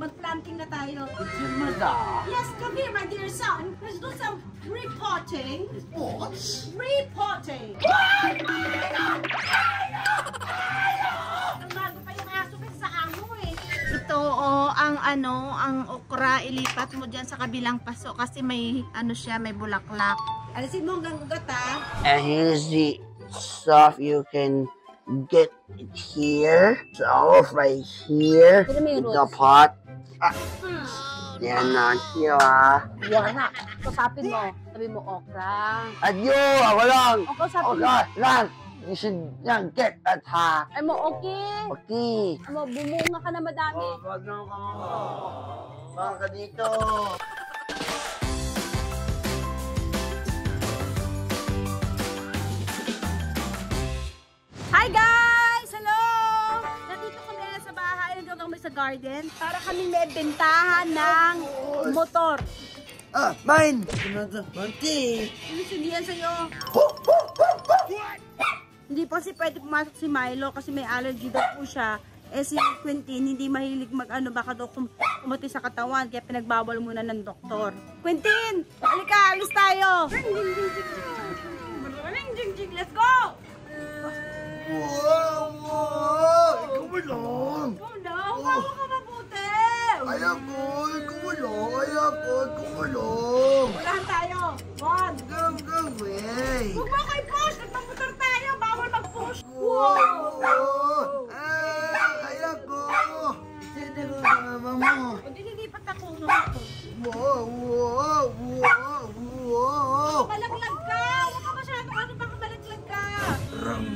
Mag-planting na tayo. Ganda. Yes, come here, my dear son. Let's do some repotting. Repotting. Bago pa yung aso kasi sa amo eh. Ito ang okra, ilipat mo dyan sa kabilang paso kasi may siya, may bulaklak. Alisin mo hanggang ugat ha. And here's the stuff you can get it here. So right here in the pot. Yan na siya. Yan na. Kasapin mo. Sabi mo okra. Adyo! Ako lang! O kasapin mo. Okay, lang! You should get at ha. Ay mo, okay. Okay. Mo, bumunga ka na madami. Wag na ka. Baka ka dito. Hi guys! Hello! Nandito kami sa bahay, nandito kami sa garden para kami may bentahan ng motor. Mine! Monkey! Hindi yan sa'yo. Hindi pa kasi pwede pumasok si Milo kasi may allergy daw po siya. Eh si Quentin hindi mahilig baka daw kumuti sa katawan kaya pinagbawal muna ng doktor. Quentin! Halika, alis tayo! Let's go! Wow! Ikaw mo lang! Ikaw lang! Bawa ka mabuti! Alam ko! Ikaw mo lang! Alam ko! Ikaw mo lang! Walahan tayo! One! Go away! Huwag mo kayo push! Nagpamotor tayo! Bawal mag-push! Wow! Alam ko! Sino ko sa mama mo? Hindi nilipat ako. Wow! Malaglag ka! Huwag ka masyadong baka malaglag ka! Rum!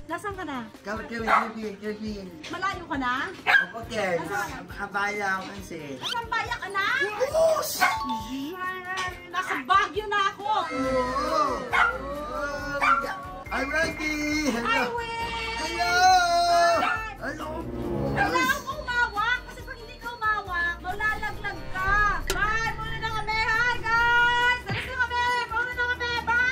Nasaan ka na? Kawin. Malayo ka na? Okay, habaya ako kasi. Nasaan baya ka na? Boss! Nasa Baguio na ako! I'm ready! Highway! Hello! Kailangan mo umawak kasi pag hindi ka umawak, malalaglag ka. Bye! Muna na kami! Hi guys! Alis na kami! Muna na kami! Bye!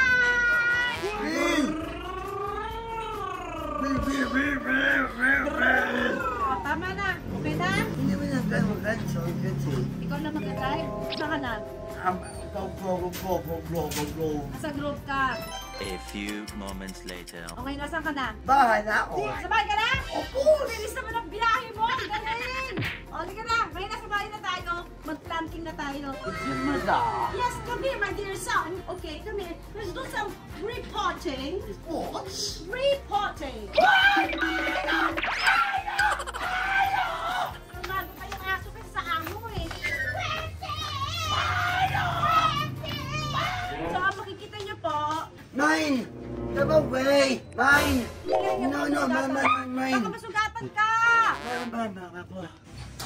Tama na. Okay na? Hindi mo na ganso kasi. Ikaw na mag-drive? Saan ka na? Sa group ka. A few moments later. Okay, nasaan ka na? Bahay na ako. Sabay ka na? Opo! Bilis naman ang biyahe mo! Ang galing! O, hindi ka na. Ngayon nasa bahay na tayo. Mag-planting na tayo. Ganda. Yes, come here, my dear son. Okay, come here. Let's do some repotting. Repotting. Bago pa yung aso kasi sa amo eh. So, makikita niyo po. Mine! Come away! Mine! No, mine! Baka masugatan ka! Mama.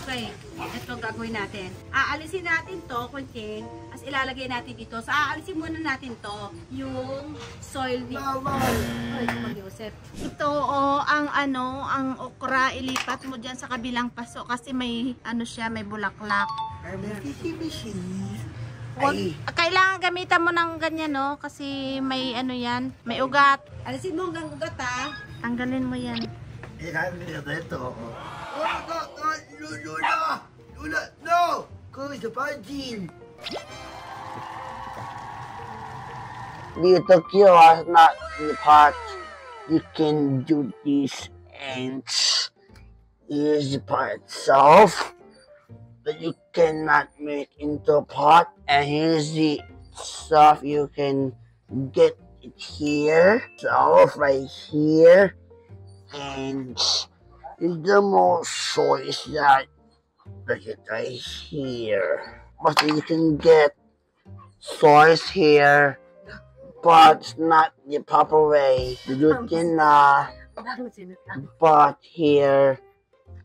Okay, ito gagawin natin. Aalisin natin to, Quentin, as ilalagay natin dito. So, aalisin muna natin to, yung soil ni... Ay, Mag-Joseph. Ito, ang okra, ilipat mo dyan sa kabilang paso kasi may, siya, may bulaklak. Kailangan gamitan mo ng ganyan, no? Kasi may yan, may ugat. Alisin mo hanggang ugat, ha? Tanggalin mo yan. Luna, no! Close the virgin! Dito cure not in the pot. You can do this and use the pot itself, but you cannot make into a pot. And here's the stuff you can get it here. So right here, and the most choice that it right here. But you can get source here, but it's not the proper way. You can but here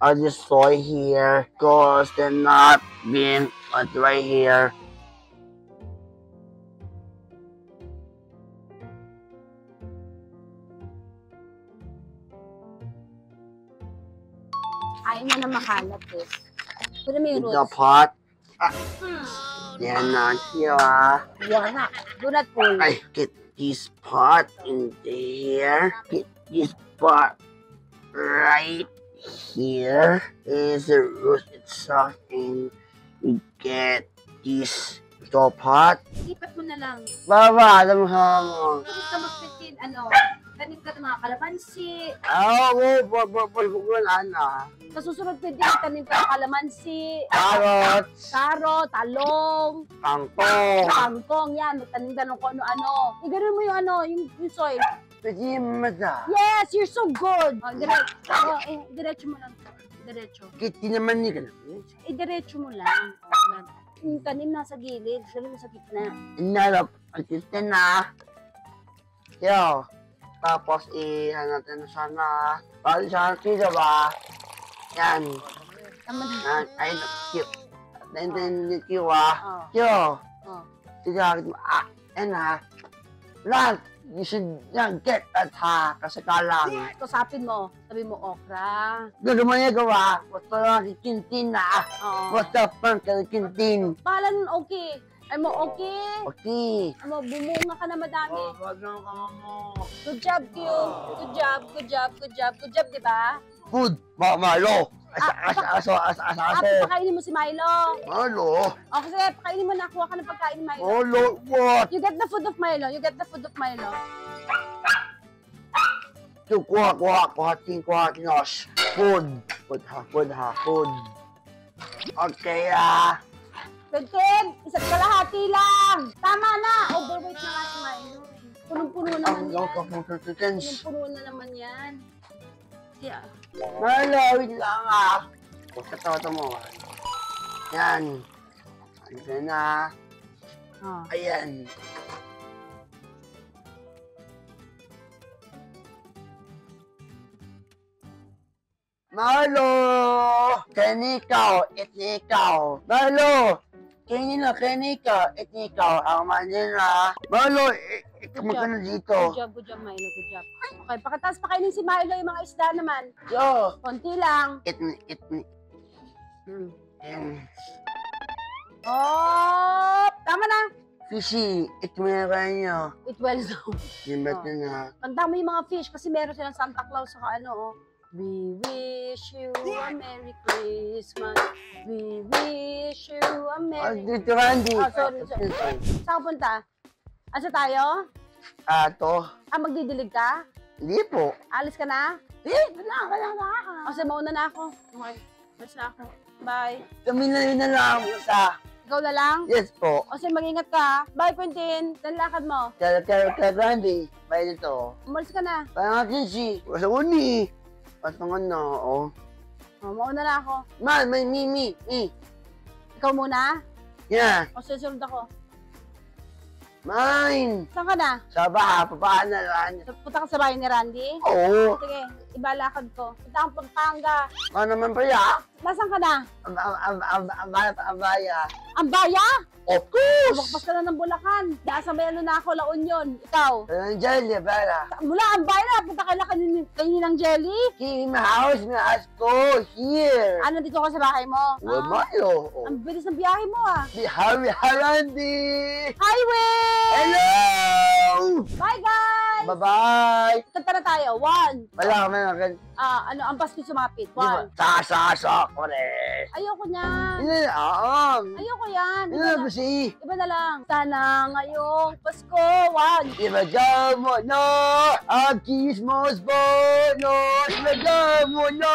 are the soy here, cause they're not being put right here. Ayaw niya na makalat eh. Pwede mo yung The roots. pot. Yan na siya. Yan na. Do not pull. I get this pot in there. Get this pot right here is the root itself, and you get this top pot. Lipat mo na lang. Baba, alam mo. Gusto magpitin, tanim ka ng mga kalamansi. Ana. Sa susunod pwede tanim ka ng kalamansi, Carrots, karot, talong, kangkong. kangkong, yan. Magtanim ka ng kung ano-ano. Igano'n mo yung soil. Pwede mata. Yes, you're so good. Diretso mo lang. Diretso. Kiti naman ni ka na. Diretso mo lang. Yan. Yung tanim nasa gilid, sabi mo sa gitna. Inarap, ang kiti na. Yo. Tapos, natin sana. Bali sana kita ba? Yan. Tama na. Yan. Ay, cute. Then, cute ah. Oh. Yo. Oh. Sige, yan ha. Lahat, you should get at ha. Kasi kalang. Kusapin mo. Sabi mo, okra. Gano'n mo niya gawa. Basta lang kikintin na. Oo. Basta pang kikintin. Pala nun okay. Ay mo, okay. Okay. Ay mo, bumunga ka na madami. Wag lang ka mo. Good job, Q. Good job, good job, good job. Good job, di ba? Food. Malo. Aso. Pakainin mo si Milo. Malo. O, sige, pakainin mo na. Kuha ka ng pagkain ni Milo. Malo. What? You get the food of Milo. You get the food of Milo. Kuha. Tinos. Food ha. Okay Quentin, isa't kalahati lang. Tama na. Overweight na nga si Milo. Punong-puno naman yan. Punong-puno na naman yan. Yeah. Malo, wait lang ah. Pagkatawa mo. Yan. Ano na. Oh. Ayan. Malo! Kanikaw, itnikaw. Malo! Kanikaw, itnikaw. Ang manila. Malo, magkano dito. Good job, Milo. Good job. Okay, pagkatapos pakainin si Milo yung mga isda naman. Yo! Konti lang. Oh, tama na. Fishy, itmira nyo. It well now. Dibat na. Tanda mo yung mga fish kasi meron silang Santa Claus sa We wish you a Merry Christmas. We wish you a Merry... Dito, Randy. Oh, sorry. Saan ka punta? Asa tayo? To. Magdidilig ka? Hindi po. Alis ka na? Wala ka. Kasi mauna na ako. Okay. Alis na ako. Bye. Kami na lang sa... Ikaw na lang? Yes po. Kasi mag-ingat ka. Bye, Quentin. Dalakad mo. Kaya Randy. Bye dito. Umalis ka na. Parang akin si. Wasa uni. Pasangan na, Mauna na ako. Man, may me. Ikaw muna? Yeah. O susunod ako. Mine. Saan ka na? Saba, papaan na lang. Punta ka sa bahay ni Randy? Oo. Sige, ibalakad ko. Punta kang Pampanga. Ano naman pa ya? Nasaan ka na? Abaya. Ang baya? Of course. Bumagpas ka na ng Bulacan. Nasa may na ako, La Union. Ikaw? Jelly, Bella. Mula ang bayan na, punta ka na kaninang jelly. Key, my house ko. Here. Ano dito ka sa bahay mo? Well, Milo. Ang bilis ng biyahe mo The Harry Randy. Highway! Hello. Bye guys! Bye-bye. Kanta na tayo. 1. Wala kami nakin. Ang Pasko sumapit. 1. Sa ko rin. Ayoko niyan. Ayoko yan. Iba na lang. Sana ngayong Pasko. 1. Ibagay mo na ang Christmas bonus. Ibagay mo na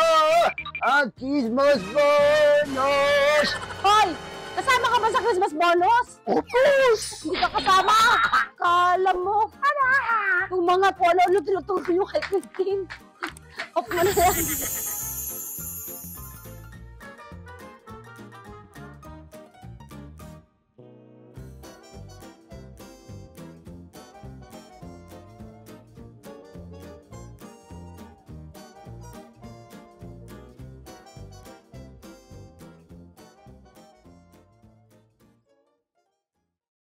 ang Christmas bonus. Hoy! Kasama ka ba sa Christmas bonus? Of course! Hindi ka kasama. Kala mo. Yung mga polo, tinuturo yung kay Christine. Off mo na yan.